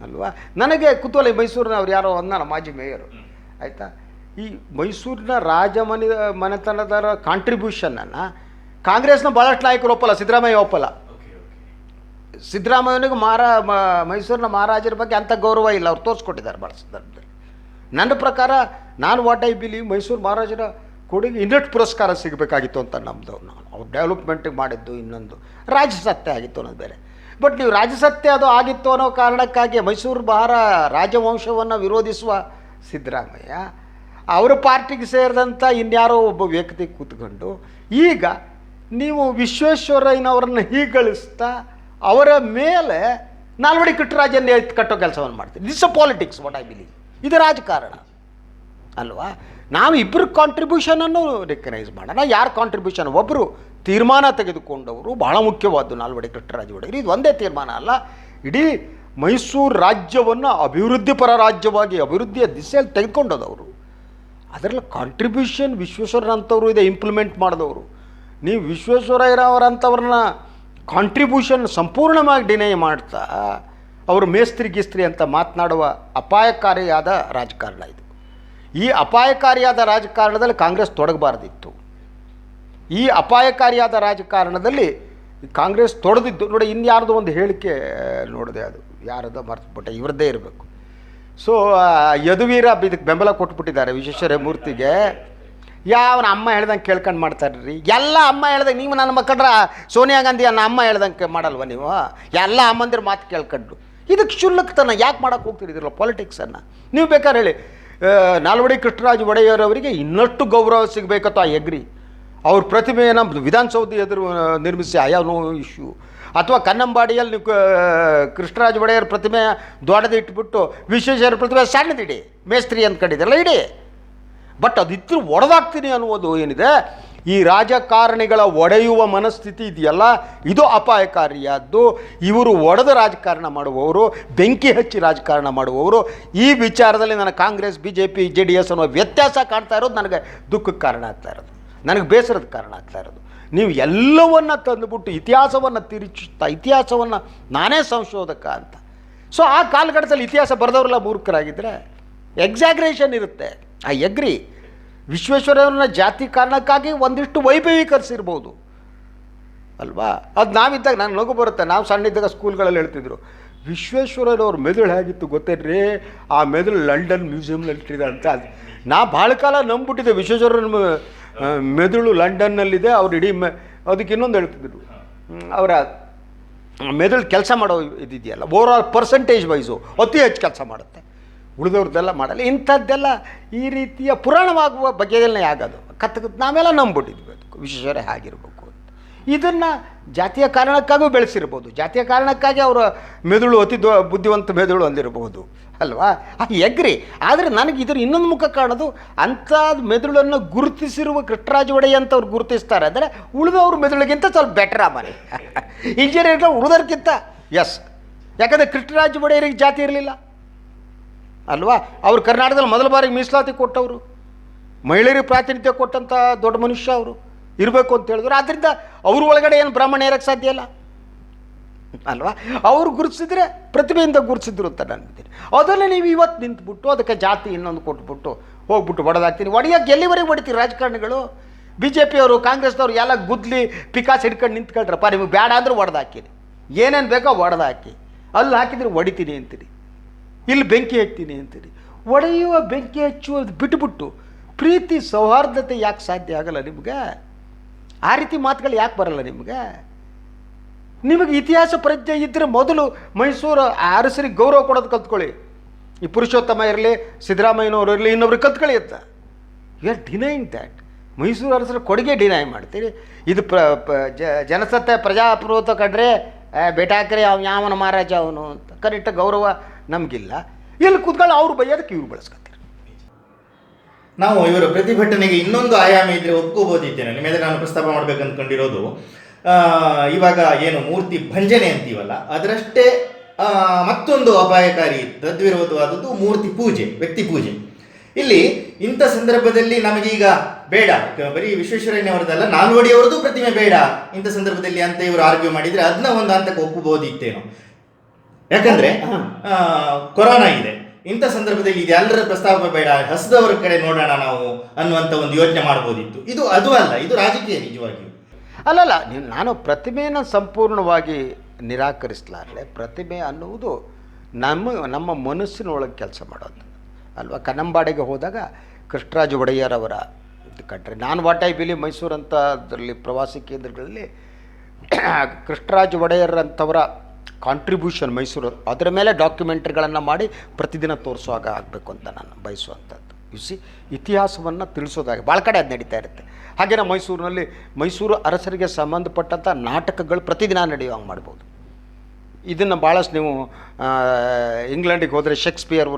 ಅಲ್ವಾ. ನನಗೆ ಕುತೂಹಲ, ಮೈಸೂರಿನವ್ರು ಯಾರೋ ಅಂದ ಮಾಜಿ ಮೇಯರು ಆಯಿತಾ, ಈ ಮೈಸೂರಿನ ಮನೆತನದರ ಕಾಂಟ್ರಿಬ್ಯೂಷನನ್ನು ಕಾಂಗ್ರೆಸ್ನ ಭಾಳಷ್ಟು ನಾಯಕರು ಒಪ್ಪಲ್ಲ, ಸಿದ್ದರಾಮಯ್ಯ ಒಪ್ಪಲ್ಲ. ಸಿದ್ದರಾಮಯ್ಯನಿಗೆ ಮೈಸೂರಿನ ಮಹಾರಾಜರ ಬಗ್ಗೆ ಅಂಥ ಗೌರವ ಇಲ್ಲ, ಅವ್ರು ತೋರಿಸ್ಕೊಟ್ಟಿದ್ದಾರೆ ಭಾಳ ಸಂದರ್ಭದಲ್ಲಿ. ನನ್ನ ಪ್ರಕಾರ ನಾನು ವಾಟ್ ಐ ಬಿಲೀವ್, ಮೈಸೂರು ಮಹಾರಾಜರ ಕೊಡುಗೆ ಇನ್ನಷ್ಟು ಪುರಸ್ಕಾರ ಸಿಗಬೇಕಾಗಿತ್ತು ಅಂತ ನಮ್ಮದು. ನಾವು ಅವ್ರು ಡೆವಲಪ್ಮೆಂಟಿಗೆ ಮಾಡಿದ್ದು ಇನ್ನೊಂದು ರಾಜಸತ್ಯ ಆಗಿತ್ತು ಅನ್ನೋದು ಬೇರೆ. ಬಟ್ ನೀವು ರಾಜಸತ್ಯ ಅದು ಆಗಿತ್ತು ಅನ್ನೋ ಕಾರಣಕ್ಕಾಗಿ ಮೈಸೂರು ರಾಜವಂಶವನ್ನು ವಿರೋಧಿಸುವ ಸಿದ್ದರಾಮಯ್ಯ ಅವರ ಪಾರ್ಟಿಗೆ ಸೇರಿದಂಥ ಇನ್ಯಾರೋ ಒಬ್ಬ ವ್ಯಕ್ತಿ ಕೂತ್ಕೊಂಡು ಈಗ ನೀವು ವಿಶ್ವೇಶ್ವರಯ್ಯನವರನ್ನು ಹೀಗಳಿಸ್ತಾ ಅವರ ಮೇಲೆ ನಾಲ್ವಡಿ ಕೃಷ್ಣರಾಜನ ಕಟ್ಟೋ ಕೆಲಸವನ್ನು ಮಾಡ್ತೀವಿ. This a politics what I believe. ಇದು ರಾಜಕಾರಣ ಅಲ್ವಾ. ನಾವು ಇಬ್ಬರ ಕಾಂಟ್ರಿಬ್ಯೂಷನನ್ನು ರೆಕಗ್ನೈಸ್ ಮಾಡೋಣ. ಯಾರ ಕಾಂಟ್ರಿಬ್ಯೂಷನ್? ಒಬ್ಬರು ತೀರ್ಮಾನ ತೆಗೆದುಕೊಂಡವರು, ಬಹಳ ಮುಖ್ಯವಾದ್ದು ನಾಲ್ವಡಿ ಕೃಷ್ಣರಾಜ ಒಡೆಯರು. ಇದು ಒಂದೇ ತೀರ್ಮಾನ ಅಲ್ಲ, ಇಡೀ ಮೈಸೂರು ರಾಜ್ಯವನ್ನು ಅಭಿವೃದ್ಧಿಪರ ರಾಜ್ಯವಾಗಿ ಅಭಿವೃದ್ಧಿಯ ದಿಸೆಯಲ್ಲಿ ತೆಗೆದುಕೊಂಡದವರು. ಅದರಲ್ಲಿ ಕಾಂಟ್ರಿಬ್ಯೂಷನ್ ವಿಶ್ವೇಶ್ವರಯ್ಯನಂಥವ್ರು ಇದೆ, ಇಂಪ್ಲಿಮೆಂಟ್ ಮಾಡಿದವರು. ನೀವು ವಿಶ್ವೇಶ್ವರಯ್ಯನವರಂಥವ್ರನ್ನ ಕಾಂಟ್ರಿಬ್ಯೂಷನ್ ಸಂಪೂರ್ಣವಾಗಿ ಡಿನೈ ಮಾಡ್ತಾ ಅವರು ಮೇಸ್ತ್ರಿ ಅಂತ ಮಾತನಾಡುವ ಅಪಾಯಕಾರಿಯಾದ ರಾಜಕಾರಣ ಇದು. ಈ ಅಪಾಯಕಾರಿಯಾದ ರಾಜಕಾರಣದಲ್ಲಿ ಕಾಂಗ್ರೆಸ್ ತೊಡಗಬಾರ್ದಿತ್ತು. ಈ ಅಪಾಯಕಾರಿಯಾದ ರಾಜಕಾರಣದಲ್ಲಿ ಕಾಂಗ್ರೆಸ್ ತೊಡೆದಿದ್ದು ನೋಡಿ. ಇನ್ಯಾರ್ದು ಒಂದು ಹೇಳಿಕೆ ನೋಡಿದೆ, ಅದು ಯಾರದೋ ಮರ್ತುಬಿಟ್ಟೆ, ಇವ್ರದ್ದೇ ಇರಬೇಕು. ಸೊ ಯದುವೀರ ಇದಕ್ಕೆ ಬೆಂಬಲ ಕೊಟ್ಬಿಟ್ಟಿದ್ದಾರೆ ವಿಶ್ವೇಶ್ವರಯ್ಯ ಮೂರ್ತಿಗೆ. ಯಾವನ ಅಮ್ಮ ಹೇಳ್ದಂಗೆ ಕೇಳ್ಕೊಂಡು ಮಾಡ್ತಾರೆ ರೀ ಎಲ್ಲ. ಅಮ್ಮ ಹೇಳ್ದಂಗೆ ನೀವು ನನ್ನ ಮಕ್ಕಳ್ರ ಸೋನಿಯಾ ಗಾಂಧಿ ಅನ್ನ ಅಮ್ಮ ಹೇಳ್ದಂಗೆ ಮಾಡಲ್ವ ನೀವು? ಎಲ್ಲ ಅಮ್ಮಂದಿರ ಮಾತು ಕೇಳ್ಕೊಂಡು ಇದಕ್ಕೆ ಕ್ಷುಲ್ಲಕತನ ಯಾಕೆ ಮಾಡೋಕ್ಕೆ ಹೋಗ್ತಿದ್ದೀರಲ್ಲ ಪಾಲಿಟಿಕ್ಸನ್ನು? ನೀವು ಬೇಕಾದ್ರೆ ಹೇಳಿ, ನಾಲ್ವಡಿ ಕೃಷ್ಣರಾಜ ಒಡೆಯರವರಿಗೆ ಇನ್ನಷ್ಟು ಗೌರವ ಸಿಗಬೇಕತ್ತು ಆ ಎಗ್ರಿ. ಅವ್ರ ಪ್ರತಿಮೆಯನ್ನು ವಿಧಾನಸೌಧ ಎದುರು ನಿರ್ಮಿಸಿ, ಐ ಹ್ಯಾವ್ ನೋ ಇಶ್ಯೂ. ಅಥವಾ ಕನ್ನಂಬಾಡಿಯಲ್ಲಿ ನೀವು ಕೃಷ್ಣರಾಜ ಒಡೆಯರ ಪ್ರತಿಮೆ ದೊಡ್ಡದಿಟ್ಬಿಟ್ಟು ವಿಶ್ವೇಶ್ವರ ಪ್ರತಿಮೆ ಸಣ್ಣದಿಡಿ, ಮೇಸ್ತ್ರಿ ಅಂದ್ಕೊಂಡಿದ್ದೆಲ್ಲ ಇಡಿ. ಬಟ್ ಅದಿತ್ತು ಒಡೆದಾಗ್ತೀನಿ ಅನ್ನುವುದು ಏನಿದೆ, ಈ ರಾಜಕಾರಣಿಗಳ ಒಡೆಯುವ ಮನಸ್ಥಿತಿ ಇದೆಯಲ್ಲ, ಇದು ಅಪಾಯಕಾರಿಯಾದ್ದು. ಇವರು ಒಡೆದ ರಾಜಕಾರಣ ಮಾಡುವವರು, ಬೆಂಕಿ ಹಚ್ಚಿ ರಾಜಕಾರಣ ಮಾಡುವವರು. ಈ ವಿಚಾರದಲ್ಲಿ ನನ್ನ ಕಾಂಗ್ರೆಸ್, BJP, JDS ಅನ್ನೋ ವ್ಯತ್ಯಾಸ ಕಾಣ್ತಾ ಇರೋದು ನನಗೆ ದುಃಖಕ್ಕೆ ಕಾರಣ ಆಗ್ತಾ ಇರೋದು, ನನಗೆ ಬೇಸರದ ಕಾರಣ ಆಗ್ತಾ ಇರೋದು. ನೀವು ಎಲ್ಲವನ್ನ ತಂದುಬಿಟ್ಟು ಇತಿಹಾಸವನ್ನು ತಿರುಚುತ್ತಾ, ಇತಿಹಾಸವನ್ನು ನಾನೇ ಸಂಶೋಧಕ ಅಂತ. ಸೊ ಆ ಕಾಲಘಟ್ಟದಲ್ಲಿ ಇತಿಹಾಸ ಬರೆದವರೆಲ್ಲ ಮೂರ್ಖರಾಗಿದ್ದರೆ ಎಕ್ಸಾಗ್ರೇಷನ್ ಇರುತ್ತೆ. I agree. ವಿಶ್ವೇಶ್ವರಯ್ಯನ ಜಾತಿ ಕಾರಣಕ್ಕಾಗಿ ಒಂದಿಷ್ಟು ವೈಭವೀಕರಿಸಿರ್ಬೋದು ಅಲ್ವಾ. ಅದು ನಾವಿದ್ದಾಗ ನಾನು ನಗು ಬರುತ್ತೆ. ನಾವು ಸಣ್ಣಿದ್ದಾಗ ಸ್ಕೂಲ್ಗಳಲ್ಲಿ ಹೇಳ್ತಿದ್ರು, ವಿಶ್ವೇಶ್ವರಯ್ಯನವ್ರ ಮೆದುಳು ಹೇಗಿತ್ತು ಗೊತ್ತೇನ್ರಿ, ಆ ಮೆದುಳು ಲಂಡನ್ ಮ್ಯೂಸಿಯಮ್ನಲ್ಲಿ ಇಟ್ಟಿದೆ ಅಂತ. ನಾ ಭಾಳ ಕಾಲ ನಂಬಿಬಿಟ್ಟಿದ್ದೆ ವಿಶ್ವೇಶ್ವರಯ್ಯನ ಮೆದುಳು ಲಂಡನ್ನಲ್ಲಿದೆ. ಅವ್ರು ಇಡೀ ಅದಕ್ಕೆ ಇನ್ನೊಂದು ಹೇಳ್ತಿದ್ರು, ಅವರ ಮೆದುಳು ಕೆಲಸ ಮಾಡೋ ಇದಿದೆಯಲ್ಲ, ಓವರಾಲ್ ಪರ್ಸೆಂಟೇಜ್ ವೈಸು ಅತಿ ಹೆಚ್ಚು ಕೆಲಸ ಮಾಡುತ್ತೆ, ಉಳಿದವ್ರದ್ದೆಲ್ಲ ಮಾಡಲ್ಲ. ಇಂಥದ್ದೆಲ್ಲ ಈ ರೀತಿಯ ಪುರಾಣವಾಗುವ ಬಗೆಯಲ್ಲೇ ಆಗೋದು ನಾವೆಲ್ಲ ನಂಬಿಬಿಟ್ಟಿದ್ವಿ ಅದಕ್ಕೆ ವಿಶ್ವೇಶ್ವರಯ್ಯ ಆಗಿರ್ಬೇಕು ಅಂತ. ಇದನ್ನು ಜಾತಿಯ ಕಾರಣಕ್ಕಾಗೂ ಬೆಳೆಸಿರ್ಬೋದು, ಜಾತಿಯ ಕಾರಣಕ್ಕಾಗಿ ಅವರ ಮೆದುಳು ಅತಿ ಬುದ್ಧಿವಂತ ಮೆದುಳು ಅಂದಿರಬಹುದು ಅಲ್ವಾ. ಎಗ್ರಿ. ಆದರೆ ನನಗೆ ಇದ್ರ ಇನ್ನೊಂದು ಮುಖ ಕಾಣೋದು, ಅಂಥ ಮೆದುಳನ್ನು ಗುರುತಿಸಿರುವ ಕೃಷ್ಣರಾಜ ಒಡೆಯ ಅಂತ ಅವ್ರು ಗುರುತಿಸ್ತಾರೆ ಅಂದರೆ ಉಳಿದವ್ರ ಮೆದುಳಿಗಿಂತ ಸ್ವಲ್ಪ ಬೆಟರ್ ಆ ಮನೆ ಇಂಜಿನಿಯರ್ಗಳು ಉಳಿದೋರ್ಗಿಂತ. ಎಸ್, ಯಾಕಂದರೆ ಕೃಷ್ಣರಾಜ ಒಡೆಯರಿಗೆ ಜಾತಿ ಇರಲಿಲ್ಲ ಅಲ್ವಾ. ಅವರು ಕರ್ನಾಟಕದಲ್ಲಿ ಮೊದಲ ಬಾರಿಗೆ ಮೀಸಲಾತಿ ಕೊಟ್ಟವರು, ಮಹಿಳೆಯರಿಗೆ ಪ್ರಾತಿನಿಧ್ಯ ಕೊಟ್ಟಂಥ ದೊಡ್ಡ ಮನುಷ್ಯ ಅವರು ಇರಬೇಕು ಅಂತ ಹೇಳಿದ್ರು. ಆದ್ದರಿಂದ ಅವ್ರ ಒಳಗಡೆ ಏನು ಬ್ರಾಹ್ಮಣ ಇರೋಕ್ಕೆ ಸಾಧ್ಯ ಇಲ್ಲ. ಅಲ್ವಾ? ಅವ್ರು ಗುರುತಿಸಿದ್ರೆ ಪ್ರತಿಭೆಯಿಂದ ಗುರುತಿಸಿದ್ರು ಅಂತ ನಾನು ಅಂತೀನಿ. ಅದನ್ನು ನೀವು ಇವತ್ತು ನಿಂತ್ಬಿಟ್ಟು ಅದಕ್ಕೆ ಜಾತಿ ಇನ್ನೊಂದು ಕೊಟ್ಬಿಟ್ಟು ಹೋಗ್ಬಿಟ್ಟು ಹೊಡೆದಾಕ್ತೀನಿ. ಹೊಡೆಯೋಕ್ಕೆ ಎಲ್ಲಿವರೆಗೆ ಹೊಡಿತೀರಿ ರಾಜಕಾರಣಿಗಳು? ಬಿ ಜೆ ಪಿಯವರು ಕಾಂಗ್ರೆಸ್ನವ್ರು ಎಲ್ಲ ಗುದ್ಲಿ ಪಿಕಾಸ್ ಹಿಡ್ಕೊಂಡು ನಿಂತ್ಕೊಳ್ರಪ್ಪ, ನಿಮಗೆ ಬೇಡ ಅಂದ್ರೆ ಹೊಡೆದಾಕಿರಿ, ಏನೇನು ಬೇಕೋ ಹೊಡೆದಾಕಿ, ಅಲ್ಲಿ ಹಾಕಿದ್ರೆ ಹೊಡಿತೀನಿ ಅಂತೀರಿ, ಇಲ್ಲಿ ಬೆಂಕಿ ಹಚ್ತೀನಿ ಅಂತೀರಿ. ಹೊಡೆಯುವ ಬೆಂಕಿ ಹಚ್ಚುವುದು ಬಿಟ್ಟುಬಿಟ್ಟು ಪ್ರೀತಿ ಸೌಹಾರ್ದತೆ ಯಾಕೆ ಸಾಧ್ಯ ಆಗಲ್ಲ ನಿಮ್ಗೆ? ಆ ರೀತಿ ಮಾತುಗಳು ಯಾಕೆ ಬರಲ್ಲ ನಿಮ್ಗೆ? ನಿಮಗೆ ಇತಿಹಾಸ ಪ್ರಜ್ಞೆ ಇದ್ದರೆ ಮೊದಲು ಮೈಸೂರು ಅರಸರಿಗೆ ಗೌರವ ಕೊಡೋದು ಕಲ್ತ್ಕೊಳ್ಳಿ. ಈ ಪುರುಷೋತ್ತಮ ಇರಲಿ, ಸಿದ್ದರಾಮಯ್ಯನವರು ಇರಲಿ, ಇನ್ನೊಬ್ರಿಗೆ ಕಲ್ತ್ಕೊಳ್ಳಿ ಅಂತ. You are denying that. Mysuru ಅರಸರ ಕೊಡುಗೆ ಡಿನೈ ಮಾಡ್ತೀರಿ. ಇದು ಜನಸತ್ತೆ ಪ್ರಜಾಪ್ರಭುತ್ವ ಕಂಡ್ರೆ ಬೇಟಾಕ್ರೆ ಯಾವನ ಮಹಾರಾಜ ಅವನು ಅಂತ ಕರೆಕ್ಟ್ ಗೌರವ ನಮಗಿಲ್ಲ. ಇಲ್ಲಿ ಕೂತ್ಕೊಂಡು ಅವ್ರು ಬೈಯೋದಕ್ಕೆ ಇವ್ರು ಬಳಸ್ಕೊತಾರೆ. ನಾವು ಇವರ ಪ್ರತಿಭಟನೆಗೆ ಇನ್ನೊಂದು ಆಯಾಮ ಇದ್ರೆ ಒಪ್ಕೋಬೋದಿದ್ದೇನೆ. ನಿಮ್ಮೆಲ್ಲರೂ ನಾನು ಪ್ರಸ್ತಾಪ ಮಾಡ್ಬೇಕು ಅಂದ್ಕೊಂಡಿರೋದು, ಇವಾಗ ಏನು ಮೂರ್ತಿ ಭಂಜನೆ ಅಂತೀವಲ್ಲ, ಅದರಷ್ಟೇ ಮತ್ತೊಂದು ಅಪಾಯಕಾರಿ ತದ್ವಿರೋಧವಾದದ್ದು ಮೂರ್ತಿ ಪೂಜೆ, ವ್ಯಕ್ತಿ ಪೂಜೆ. ಇಲ್ಲಿ ಇಂಥ ಸಂದರ್ಭದಲ್ಲಿ ನಮಗೀಗ ಬೇಡ, ಬರೀ ವಿಶ್ವೇಶ್ವರಯ್ಯನವರದಲ್ಲ, ನಾಲ್ವಡಿಯವರದ್ದು ಪ್ರತಿಮೆ ಬೇಡ ಇಂಥ ಸಂದರ್ಭದಲ್ಲಿ ಅಂತ ಇವರು ಆರ್ಗ್ಯೂ ಮಾಡಿದರೆ ಅದನ್ನ ಒಂದು ಹಂತಕ್ಕೆ ಒಪ್ಪಬಹುದಿತ್ತೇನೋ. ಯಾಕಂದ್ರೆ ಕೊರೋನಾ ಇದೆ, ಇಂಥ ಸಂದರ್ಭದಲ್ಲಿ ಇದೆಲ್ಲರ ಪ್ರಸ್ತಾಪ ಬೇಡ, ಹಸದವರ ಕಡೆ ನೋಡೋಣ ನಾವು ಅನ್ನುವಂಥ ಒಂದು ಯೋಚನೆ ಮಾಡ್ಬೋದಿತ್ತು. ಇದು ಅದು ಅಲ್ಲ, ಇದು ರಾಜಕೀಯ ನಿಜವಾಗಿಯೂ. ಅಲ್ಲಲ್ಲ, ನಾನು ಪ್ರತಿಮೆಯನ್ನು ಸಂಪೂರ್ಣವಾಗಿ ನಿರಾಕರಿಸಲಾರದೆ. ಪ್ರತಿಮೆ ಅನ್ನುವುದು ನಮ್ಮ ಮನಸ್ಸಿನೊಳಗೆ ಕೆಲಸ ಮಾಡೋದು ಅಲ್ವಾ? ಕನ್ನಂಬಾಡಿಗೆ ಹೋದಾಗ ಕೃಷ್ಣರಾಜ ಒಡೆಯರ್ ಅವರ ಕಂಡ್ರೆ, ನಾನು ವಾಟ್ ಐ ಬಿಲೀವ್ ಮೈಸೂರು ಅಂತ ಅದರಲ್ಲಿ ಪ್ರವಾಸಿ ಕೇಂದ್ರಗಳಲ್ಲಿ ಕೃಷ್ಣರಾಜ ಒಡೆಯರ್ ಅಂಥವರ ಕಾಂಟ್ರಿಬ್ಯೂಷನ್ ಮೈಸೂರು, ಅದರ ಮೇಲೆ ಡಾಕ್ಯುಮೆಂಟ್ರಿಗಳನ್ನು ಮಾಡಿ ಪ್ರತಿದಿನ ತೋರಿಸೋ ಹಾಗೆ ಆಗಬೇಕು ಅಂತ ನಾನು ಬಯಸುವಂಥದ್ದು. ಸಿ ಇತಿಹಾಸವನ್ನು ತಿಳಿಸೋದಾಗಿ ಭಾಳ ಕಡೆ ಅದು ನಡೀತಾ ಇರುತ್ತೆ. ಹಾಗೆಯೇ ಮೈಸೂರು ಅರಸರಿಗೆ ಸಂಬಂಧಪಟ್ಟಂಥ ನಾಟಕಗಳು ಪ್ರತಿದಿನ ನಡೆಯುವಂಗೆ ಮಾಡ್ಬೋದು. ಇದನ್ನು ಭಾಳಷ್ಟು ನೀವು ಇಂಗ್ಲೆಂಡಿಗೆ ಹೋದರೆ ಶೇಕ್ಸ್ಪಿಯರ್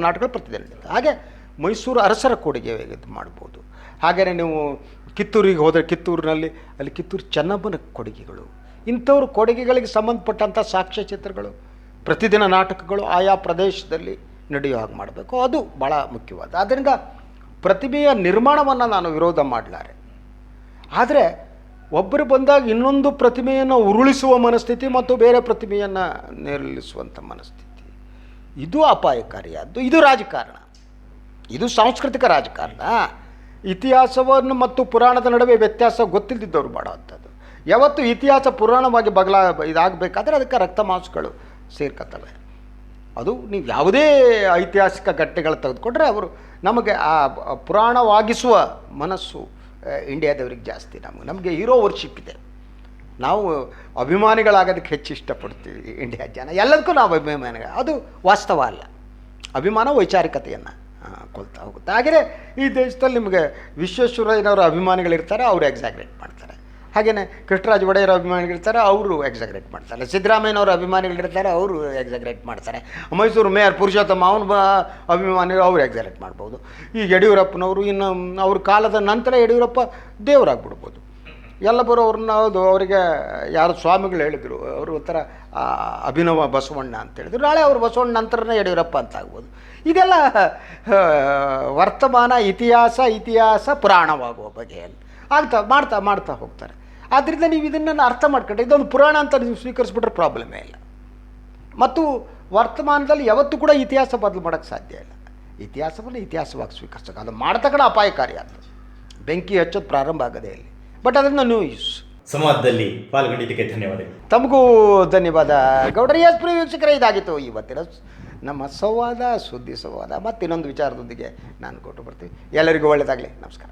ನಾಟಕಗಳು ಪ್ರತಿದಿನ ನಡೀತದೆ. ಹಾಗೆ ಮೈಸೂರು ಅರಸರ ಕೊಡುಗೆ ಇದು ಮಾಡ್ಬೋದು. ಹಾಗೆಯೇ ನೀವು ಕಿತ್ತೂರಿಗೆ ಹೋದರೆ ಕಿತ್ತೂರಿನಲ್ಲಿ ಕಿತ್ತೂರು ಚೆನ್ನಮ್ಮನ ಕೊಡುಗೆಗಳು, ಇಂಥವ್ರ ಕೊಡುಗೆಗಳಿಗೆ ಸಂಬಂಧಪಟ್ಟಂಥ ಸಾಕ್ಷ್ಯಚಿತ್ರಗಳು, ಪ್ರತಿದಿನ ನಾಟಕಗಳು ಆಯಾ ಪ್ರದೇಶದಲ್ಲಿ ನಡೆಯೋ ಹಾಗೆ ಮಾಡಬೇಕು. ಅದು ಭಾಳ ಮುಖ್ಯವಾದ. ಆದ್ದರಿಂದ ಪ್ರತಿಭೆಯ ನಿರ್ಮಾಣವನ್ನು ನಾನು ವಿರೋಧ ಮಾಡಲಾರೆ. ಆದರೆ ಒಬ್ಬರು ಬಂದಾಗ ಇನ್ನೊಂದು ಪ್ರತಿಮೆಯನ್ನು ಉರುಳಿಸುವ ಮನಸ್ಥಿತಿ ಮತ್ತು ಬೇರೆ ಪ್ರತಿಮೆಯನ್ನು ನಿಲ್ಲಿಸುವಂಥ ಮನಸ್ಥಿತಿ, ಇದು ಅಪಾಯಕಾರಿಯಾದ್ದು. ಇದು ರಾಜಕಾರಣ, ಇದು ಸಾಂಸ್ಕೃತಿಕ ರಾಜಕಾರಣ. ಇತಿಹಾಸವನ್ನು ಮತ್ತು ಪುರಾಣದ ನಡುವೆ ವ್ಯತ್ಯಾಸ ಗೊತ್ತಿಲ್ಲದಿದ್ದವರು ಮಾಡೋವಂಥದ್ದು. ಯಾವತ್ತು ಇತಿಹಾಸ ಪುರಾಣವಾಗಿ ಇದಾಗಬೇಕಾದ್ರೆ ಅದಕ್ಕೆ ರಕ್ತ ಮಾಂಸಗಳು ಸೇರ್ಕೊತವೆ. ಅದು ನೀವು ಯಾವುದೇ ಐತಿಹಾಸಿಕ ಘಟ್ಟೆಗಳು ತೆಗೆದುಕೊಂಡ್ರೆ ಅವರು ನಮಗೆ ಆ ಪುರಾಣವಾಗಿಸುವ ಮನಸ್ಸು ಇಂಡಿಯಾದವ್ರಿಗೆ ಜಾಸ್ತಿ. ನಮಗೆ ಹೀರೋ ವರ್ಷಿಪ್ ಇದೆ. ನಾವು ಅಭಿಮಾನಿಗಳಾಗೋದಕ್ಕೆ ಹೆಚ್ಚು ಇಷ್ಟಪಡ್ತೀವಿ ಇಂಡಿಯಾ ಜನ. ಎಲ್ಲದಕ್ಕೂ ನಾವು ಅಭಿಮಾನಿಗಳು, ಅದು ವಾಸ್ತವ ಅಲ್ಲ. ಅಭಿಮಾನ ವೈಚಾರಿಕತೆಯನ್ನು ಕೊಲ್ತಾ ಹೋಗುತ್ತೆ. ಹಾಗೆಯೇ ಈ ದೇಶದಲ್ಲಿ ನಿಮಗೆ ವಿಶ್ವೇಶ್ವರಯ್ಯನವರ ಅಭಿಮಾನಿಗಳಿರ್ತಾರೆ, ಅವರು ಎಕ್ಸಾಗ್ರೇಟ್ ಮಾಡ್ತಾರೆ. ಹಾಗೆಯೇ ಕೃಷ್ಣರಾಜ ಒಡೆಯರ ಅಭಿಮಾನಿಗಳಿರ್ತಾರೆ, ಅವರು ಎಕ್ಸಾಗ್ರೇಟ್ ಮಾಡ್ತಾರೆ. ಸಿದ್ದರಾಮಯ್ಯನವರ ಅಭಿಮಾನಿಗಳಿರ್ತಾರೆ, ಅವರು ಎಕ್ಸಾಗ್ರೇಟ್ ಮಾಡ್ತಾರೆ. ಮೈಸೂರು ಮೇಯರ್ ಪುರುಷೋತ್ತಮ ಅವನ ಅಭಿಮಾನಿಗಳು ಅವರು ಎಕ್ಸಾಗ್ರೇಟ್ ಮಾಡ್ಬೋದು. ಈಗ ಯಡಿಯೂರಪ್ಪನವರು ಇನ್ನು ಅವ್ರ ಕಾಲದ ನಂತರ ಯಡಿಯೂರಪ್ಪ ದೇವರಾಗ್ಬಿಡ್ಬೋದು. ಎಲ್ಲ ಬರೋವ್ರನ್ನ ಹೌದು, ಅವರಿಗೆ ಯಾರು ಸ್ವಾಮಿಗಳು ಹೇಳಿದರು, ಅವರು ಒಂಥರ ಅಭಿನವ ಬಸವಣ್ಣ ಅಂತ ಹೇಳಿದ್ರು. ನಾಳೆ ಅವರು ಬಸವಣ್ಣ ನಂತರನೇ ಯಡಿಯೂರಪ್ಪ ಅಂತ ಆಗ್ಬೋದು. ಇದೆಲ್ಲ ವರ್ತಮಾನ ಇತಿಹಾಸ ಪುರಾಣವಾಗುವ ಬಗೆಯಲ್ಲಿ ಮಾಡ್ತಾ ಹೋಗ್ತಾರೆ. ಆದ್ದರಿಂದ ನೀವು ಇದನ್ನು ಅರ್ಥ ಮಾಡ್ಕೊಂಡ್ರೆ ಇದೊಂದು ಪುರಾಣ ಅಂತ ನೀವು ಸ್ವೀಕರಿಸ್ಬಿಟ್ರೆ ಪ್ರಾಬ್ಲಮೇ ಇಲ್ಲ. ಮತ್ತು ವರ್ತಮಾನದಲ್ಲಿ ಯಾವತ್ತೂ ಕೂಡ ಇತಿಹಾಸ ಬದಲು ಮಾಡೋಕ್ಕೆ ಸಾಧ್ಯ ಇಲ್ಲ. ಇತಿಹಾಸವನ್ನು ಇತಿಹಾಸವಾಗಿ ಸ್ವೀಕರಿಸೋಕೆ ಅದು ಮಾಡ್ತಾ ಕಡೆ ಅಪಾಯಕಾರಿ ಆಗ್ತದೆ. ಬೆಂಕಿ ಹಚ್ಚೋದು ಪ್ರಾರಂಭ ಆಗೋದೇ ಇಲ್ಲಿ. ಬಟ್ ಅದನ್ನು ನ್ಯೂ ಯೂಸ್. ಸಂವಾದದಲ್ಲಿ ಪಾಲ್ಗೊಂಡಿದ್ದಕ್ಕೆ ಧನ್ಯವಾದಗಳು. ತಮಗೂ ಧನ್ಯವಾದ ಗೌಡ್ರ. ಎಸ್ ಪ್ರಿಯ ವೀಕ್ಷಕರೇ, ಇದಾಗಿತ್ತು ಇವತ್ತಿನ ನಮ್ಮ ಸಂವಾದ, ಸುದ್ದಿ ಸಂವಾದ. ಮತ್ತು ಇನ್ನೊಂದು ವಿಚಾರದೊಂದಿಗೆ ನಾನು ಕೊಟ್ಟು ಬರ್ತೀವಿ. ಎಲ್ಲರಿಗೂ ಒಳ್ಳೆಯದಾಗಲಿ. ನಮಸ್ಕಾರ.